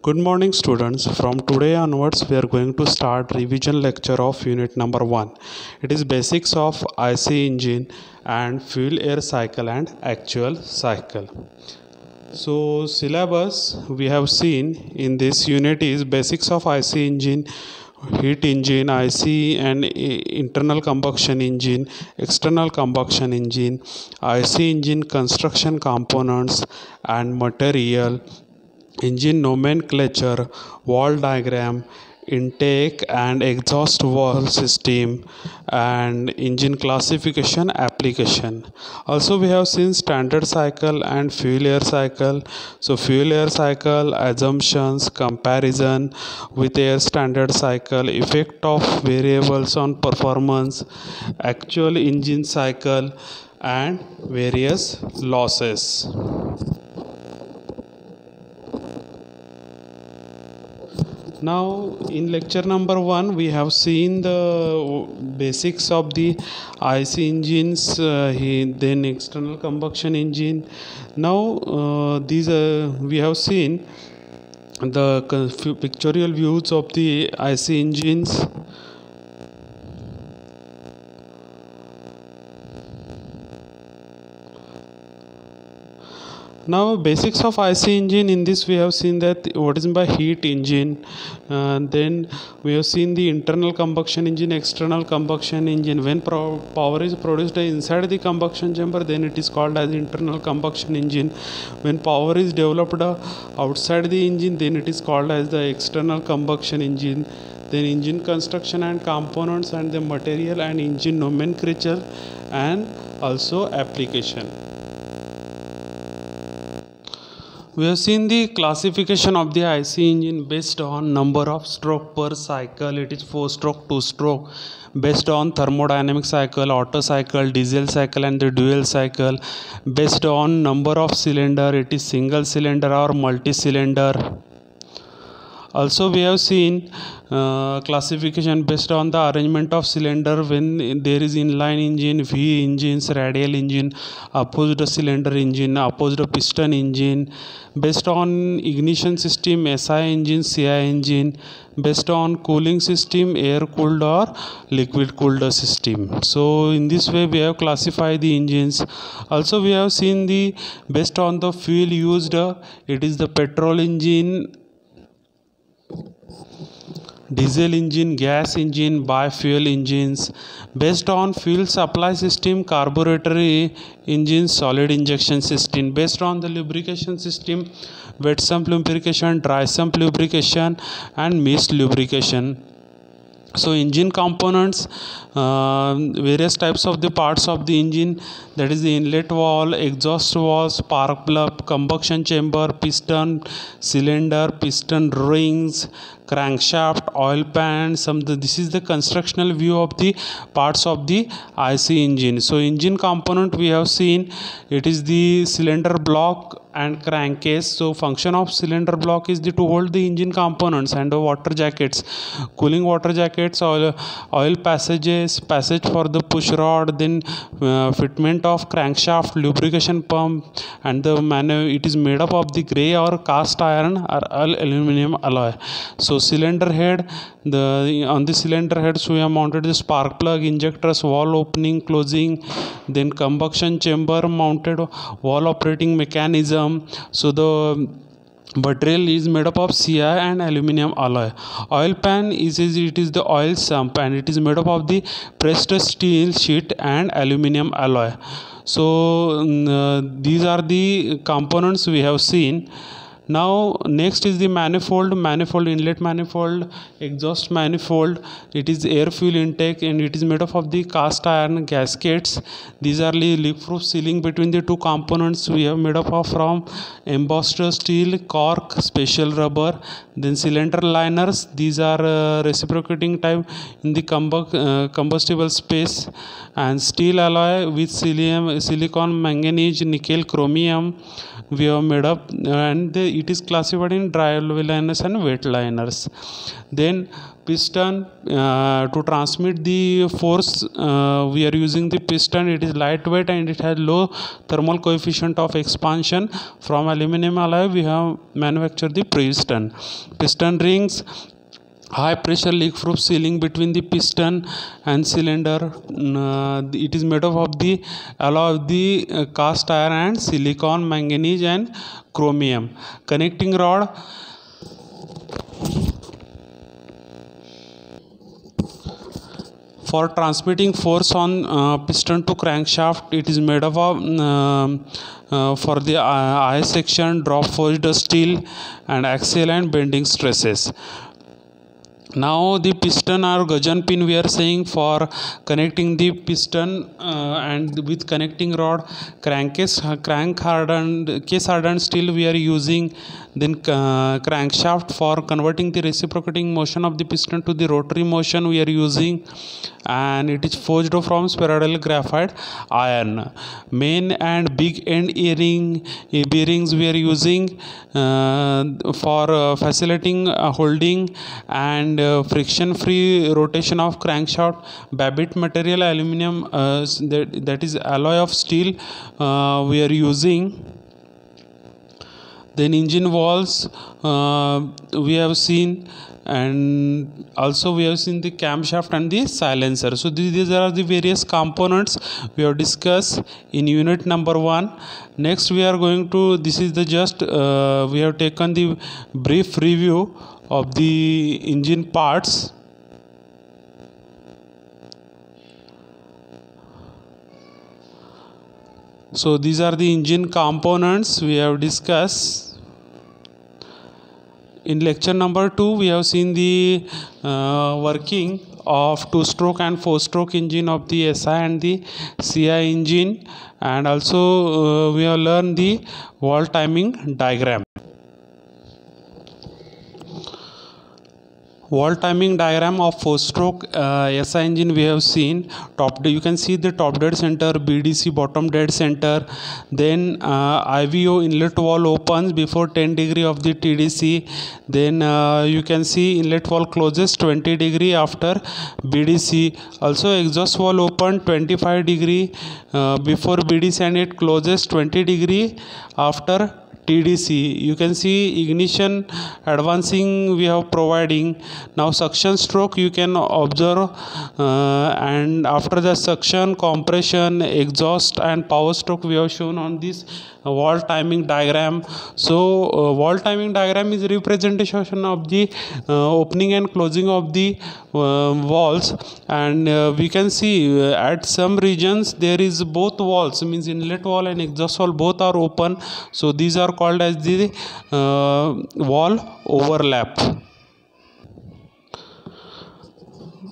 Good morning students. From today onwards we are going to start revision lecture of unit number 1. It is basics of IC engine and fuel air cycle and actual cycle. So syllabus we have seen in this unit is basics of IC engine, heat engine, IC and internal combustion engine, external combustion engine, IC engine construction components and material, engine nomenclature, valve diagram, intake and exhaust valve system, and engine classification application. Also we have seen standard cycle and fuel air cycle. So fuel air cycle assumptions, comparison with air standard cycle, effect of variables on performance, actual engine cycle and various losses. Now in lecture number 1 we have seen the basics of the IC engines, then external combustion engine. Now we have seen the pictorial views of the IC engines. Now basics of IC engine, in this we have seen that what is by heat engine, then we have seen the internal combustion engine, external combustion engine. When power is produced inside the combustion chamber, then it is called as internal combustion engine. When power is developed outside the engine, then it is called as the external combustion engine. Then engine construction and components and the material and engine nomenclature and also application. We have seen the classification of the IC engine based on number of stroke per cycle. It is 4 stroke, 2 stroke, based on thermodynamic cycle, Otto cycle, diesel cycle and the dual cycle. Based on number of cylinder, it is single cylinder or multi cylinder. Also we have seen classification based on the arrangement of cylinder. When there is inline engine, V engines, radial engine, opposed cylinder engine, opposed piston engine. Based on ignition system, SI engine, CI engine. Based on cooling system, air cooled or liquid cooled system. So in this way we have classified the engines. Also we have seen the based on the fuel used, it is the petrol engine, diesel engine, gas engine, biofuel engines. Based on fuel supply system, carburetor engine, solid injection system. Based on the lubrication system, wet sump lubrication, dry sump lubrication and mist lubrication. So engine components, various types of the parts of the engine, that is the inlet valve, exhaust valve, spark plug, combustion chamber, piston, cylinder, piston rings, crankshaft, oil pan. This is the constructional view of the parts of the IC engine. So engine component we have seen, it is the cylinder block and crankcase. So function of cylinder block is to hold the engine components and the water jackets, cooling water jackets, oil passage for the push rod, then fitment of crankshaft, lubrication pump, and it is made up of the gray or cast iron or aluminum alloy. So cylinder head, on the cylinder heads we have mounted the spark plug, injectors, valve opening closing, then combustion chamber mounted valve operating mechanism. So the material is made up of CI and aluminum alloy. Oil pan it is the oil sump and it is made up of the pressed steel sheet and aluminum alloy. So these are the components we have seen. Now next is the manifold, inlet manifold, exhaust manifold. It is air fuel intake and it is made up of the cast iron gaskets. These are the leak-proof sealing between the two components we have made up of from embossed steel, cork, special rubber. Then cylinder liners, these are reciprocating type in the combustible space, and steel alloy with silicon, manganese, nickel, chromium we have made up, and the it is classified in dry liners and wet liners. Then piston, to transmit the force, we are using the piston. It is lightweight and it has low thermal coefficient of expansion. From aluminum alloy we have manufactured the piston. Piston rings, high pressure leak proof sealing between the piston and cylinder. It is made up of the alloy of the cast iron and silicon, manganese and chromium. Connecting rod, for transmitting force on piston to crankshaft. It is made up of for the I section, drop forged steel and axial and bending stresses. Now the piston or gudgeon pin we are saying for connecting the piston and with connecting rod. Case hardened steel we are using. Then crankshaft, for converting the reciprocating motion of the piston to the rotary motion we are using, and it is forged from spheroidal graphite iron. Main and big end bearings we are using for facilitating holding and friction free rotation of crankshaft. Babbitt material, aluminum, that is alloy of steel we are using. Then engine walls we have seen, and also we have seen the camshaft and the silencer. So these are the various components we have discussed in unit number 1. Next we are going to, this is the just we have taken the brief review of the engine parts. So these are the engine components we have discussed. In lecture number 2 we have seen the working of 2-stroke and 4-stroke engine of the SI and the CI engine, and also we have learned the valve timing diagram. Valve timing diagram of 4-stroke SI engine we have seen. You can see the top dead center, BDC bottom dead center. Then IVO inlet valve opens before 10 degree of the TDC. Then you can see inlet valve closes 20 degree after BDC. Also exhaust valve open 25 degree before BDC and it closes 20 degree after TDC. You can see ignition advancing we have providing. Now suction stroke you can observe, and after the suction, compression, exhaust and power stroke we have shown on this valve timing diagram. So valve timing diagram is representation of the opening and closing of the valves, and we can see at some regions there is both valves, means inlet valve and exhaust valve both are open. So these are called as the valve overlap.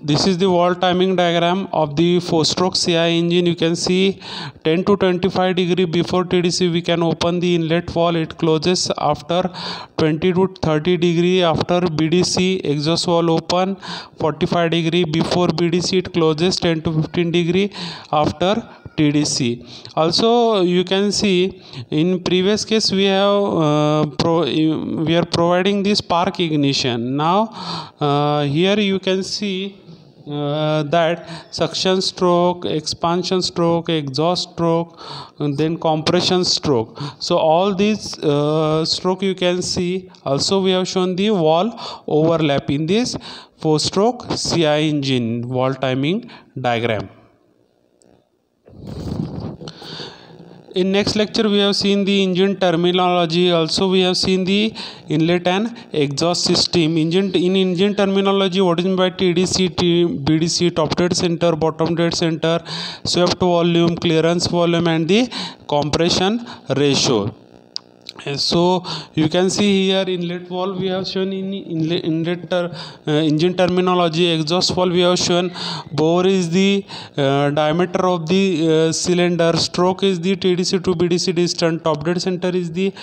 This is the valve timing diagram of the 4-stroke CI engine. You can see 10 to 25 degree before TDC we can open the inlet valve, it closes after 20 to 30 degree after BDC. Exhaust valve open 45 degree before BDC, it closes 10 to 15 degree after TDC. Also you can see in previous case we have we are providing this spark ignition. Now here you can see that suction stroke, expansion stroke, exhaust stroke, and then compression stroke. So all these stroke you can see. Also we have shown the valve overlap in this 4-stroke CI engine valve timing diagram. In next lecture we have seen the engine terminology. Also we have seen the inlet and exhaust system. In engine terminology, what is meant by TDC, BDC, top dead center, bottom dead center, swept volume, clearance volume and the compression ratio. So you can see here inlet valve we have shown in engine terminology. Exhaust valve we have shown. Bore is the diameter of the cylinder. Stroke is the TDC to BDC distance. Top dead center is the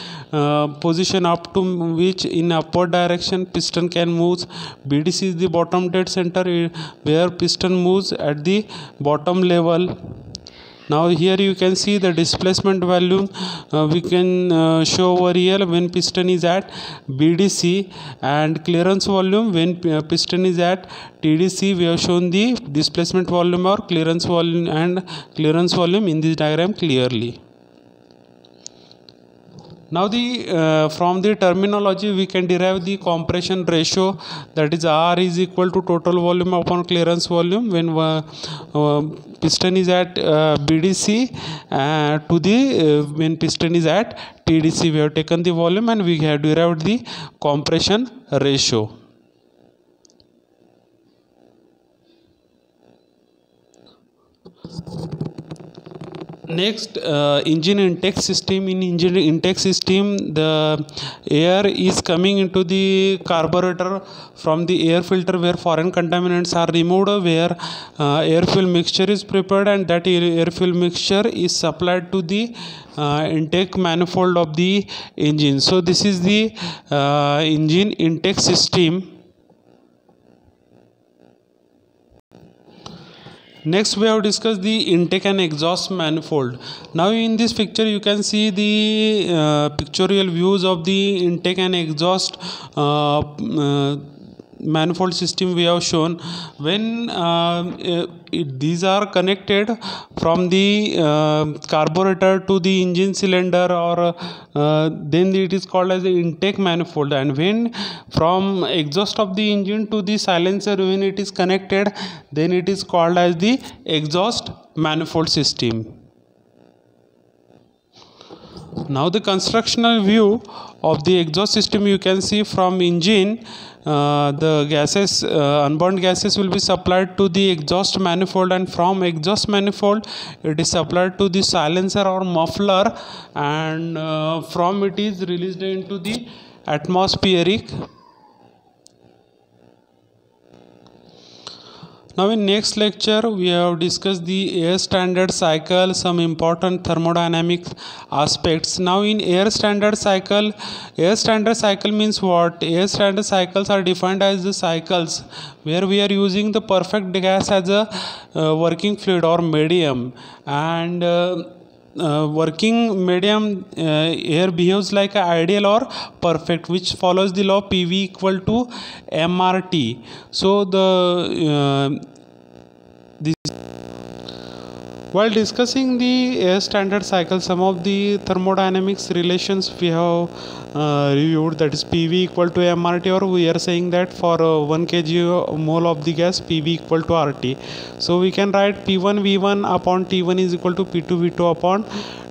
position up to which in upward direction piston can move. BDC is the bottom dead center where piston moves at the bottom level. Now here you can see the displacement volume we can show over here when piston is at BDC, and clearance volume when piston is at TDC. We have shown the displacement volume or clearance volume and clearance volume in this diagram clearly. Now from the terminology we can derive the compression ratio, that is R is equal to total volume upon clearance volume when piston is at BDC to the when piston is at TDC. We have taken the volume and we have derived the compression ratio. Next, engine intake system. In engine intake system, the air is coming into the carburetor from the air filter where foreign contaminants are removed, where air fuel mixture is prepared, and that air fuel mixture is supplied to the intake manifold of the engine. So this is the engine intake system. Next, we have discussed the intake and exhaust manifold. Now in this picture you can see the pictorial views of the intake and exhaust manifold system we have shown. When these are connected from the carburetor to the engine cylinder, or then it is called as the intake manifold, and when from exhaust of the engine to the silencer, when it is connected, then it is called as the exhaust manifold system. Now the constructional view of the exhaust system, you can see from engine the gases, unburned gases will be supplied to the exhaust manifold, and from exhaust manifold it is supplied to the silencer or muffler, and from it is released into the atmospheric. Now in next lecture we have discussed the air standard cycle, some important thermodynamic aspects. Now in air standard cycle means what? Air standard cycles are defined as the cycles where we are using the perfect gas as a working fluid or medium, and working medium air behaves like an ideal or perfect, which follows the law PV equal to MRT. So while discussing the air standard cycle, some of the thermodynamics relations we have reviewed, that is PV equal to MRT, or we are saying that for 1 kg mole of the gas PV equal to RT. So we can write P1 V1 upon T1 is equal to P2 V2 upon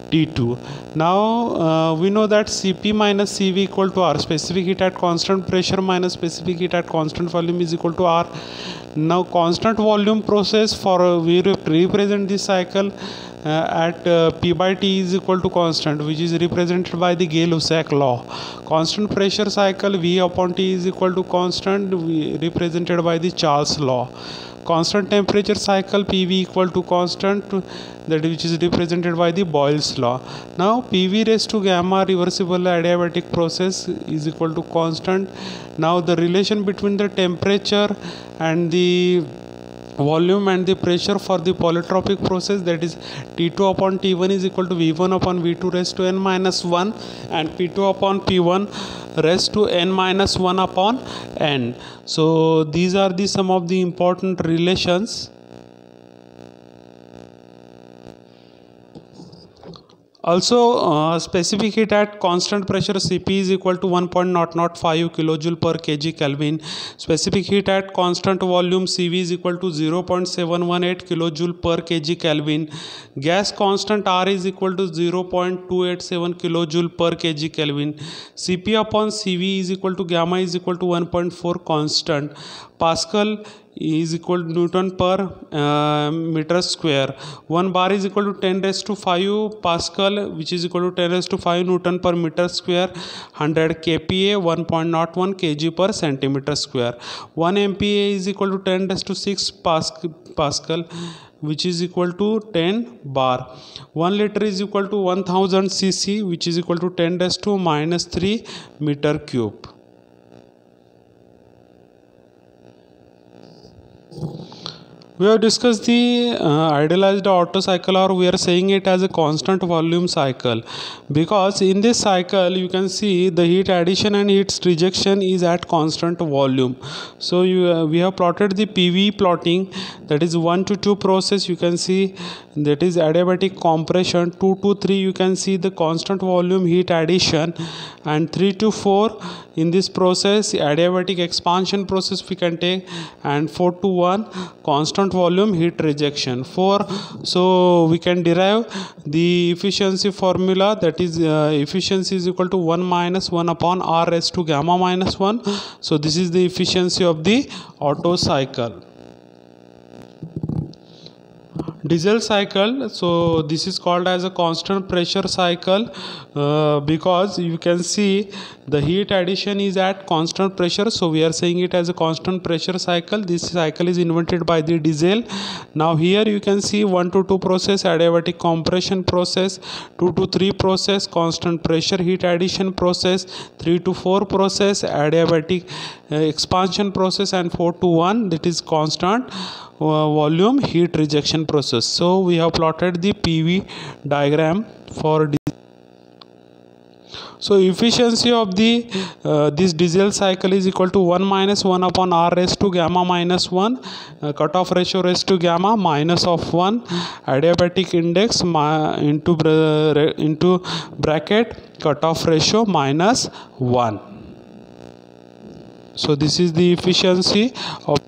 T2. Now we know that Cp minus Cv equal to R, specific heat at constant pressure minus specific heat at constant volume, is equal to R. Now constant volume process, for we represent this cycle at P by T is equal to constant, which is represented by the Gay-Lussac law. Constant pressure cycle, V upon T is equal to constant, represented by the Charles law. Constant temperature cycle, PV equal to constant, that which is represented by the Boyle's law. Now PV raised to gamma reversible adiabatic process is equal to constant. Now the relation between the temperature and the volume and the pressure for the polytropic process, that is T2 upon T1 is equal to V1 upon V2 raised to n minus 1, and P2 upon P1 raised to n minus 1 upon n. So these are the some of the important relations. Also specific heat at constant pressure Cp is equal to 1.005 kilojoule per kg Kelvin. Specific heat at constant volume Cv is equal to 0.718 kilojoule per kg Kelvin. Gas constant R is equal to 0.287 kilojoule per kg Kelvin. Cp upon Cv is equal to gamma is equal to 1.4 constant. Pascal is equal to Newton per meter square. 1 bar is equal to 10 raised to 5 Pascal, which is equal to 10 raised to 5 Newton per meter square. 100 kPa 1.01 kg per centimeter square. 1 MPa is equal to 10 raised to 6 Pascal, which is equal to 10 bar. 1 liter is equal to 1000 cc, which is equal to 10 raised to minus 3 meter cube. We have discussed the idealized Otto cycle, or we are saying it as a constant volume cycle, because in this cycle you can see the heat addition and heat rejection is at constant volume. So we have plotted the PV plotting, that is 1 to 2 process, you can see that is adiabatic compression, 2 to 3 you can see the constant volume heat addition, and 3 to 4 in this process adiabatic expansion process we can take, and 4 to 1 constant volume heat rejection. So we can derive the efficiency formula, that is efficiency is equal to 1 minus 1 upon R raised to gamma minus 1. So this is the efficiency of the Otto cycle. Diesel cycle, so this is called as a constant pressure cycle because you can see the heat addition is at constant pressure, so we are saying it as a constant pressure cycle. This cycle is invented by the Diesel. Now here you can see 1 to 2 process adiabatic compression process, 2 to 3 process constant pressure heat addition process, 3 to 4 process adiabatic expansion process, and 4 to 1 that is constant volume heat rejection process. So we have plotted the PV diagram for so efficiency of the this Diesel cycle is equal to 1 minus 1 upon R raised to gamma minus 1, cutoff ratio raised to gamma minus of 1, adiabatic index into bracket cutoff ratio minus 1. So this is the efficiency of.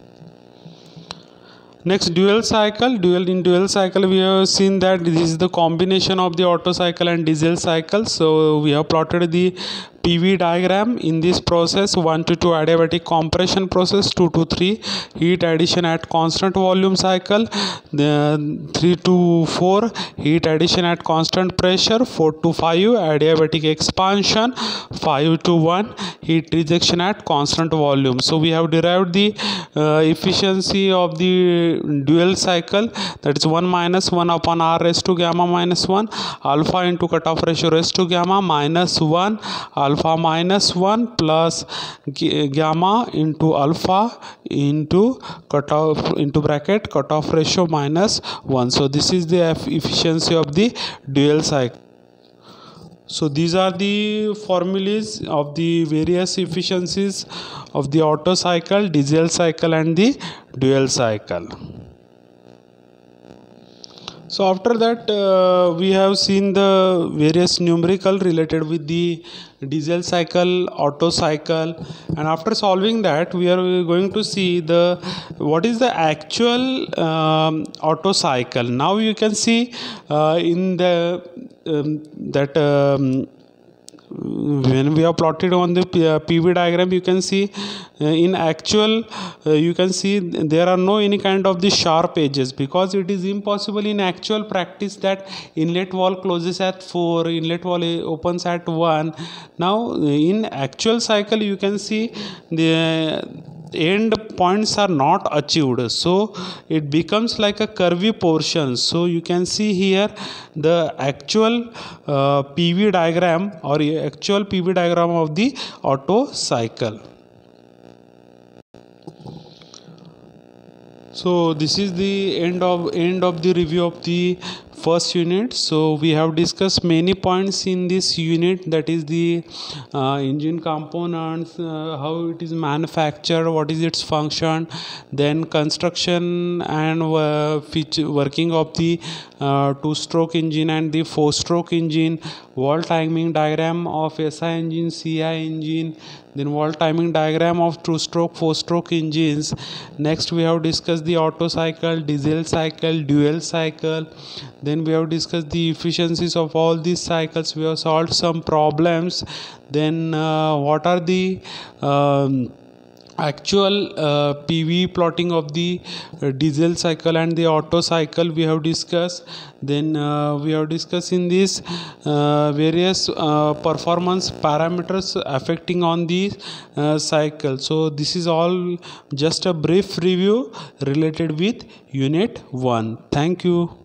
Next, dual cycle. In dual cycle we have seen that this is the combination of the Otto cycle and Diesel cycle. So we have plotted the PV diagram. In this process 1 to 2 adiabatic compression process, 2 to 3 heat addition at constant volume cycle, then 3 to 4 heat addition at constant pressure, 4 to 5 adiabatic expansion, 5 to 1 heat rejection at constant volume. So we have derived the efficiency of the dual cycle, that is 1 minus 1 upon R raised to gamma minus 1, alpha into cutoff ratio raised to gamma minus 1, alpha minus 1 plus gamma into alpha into cutoff into bracket cutoff ratio minus 1. So this is the efficiency of the dual cycle. So these are the formulas of the various efficiencies of the Otto cycle, Diesel cycle and the dual cycle. So after that we have seen the various numerical related with the Diesel cycle, Otto cycle, and after solving that we are going to see what is the actual Otto cycle. Now you can see in the when we are plotted on the PV diagram, you can see in actual you can see there are no any kind of the sharp edges, because it is impossible in actual practice that inlet wall closes at 4, inlet wall opens at 1. Now in actual cycle you can see the end points are not achieved, so it becomes like a curvy portion. So you can see here the actual PV diagram or actual PV diagram of the Otto cycle. So this is the end of the review of the first unit. So we have discussed many points in this unit, that is the engine components, how it is manufactured, what is its function, then construction and working of the 2-stroke engine and the 4-stroke engine, wall timing diagram of SI engine, CI engine, then wall timing diagram of 2-stroke 4-stroke engines. Next we have discussed the Otto cycle, Diesel cycle, dual cycle. Then we have discussed the efficiencies of all these cycles. We have solved some problems. Then what are the actual PV plotting of the Diesel cycle and the Otto cycle we have discussed. Then we have discussed in this various performance parameters affecting on the cycle. So this is all just a brief review related with unit 1. Thank you.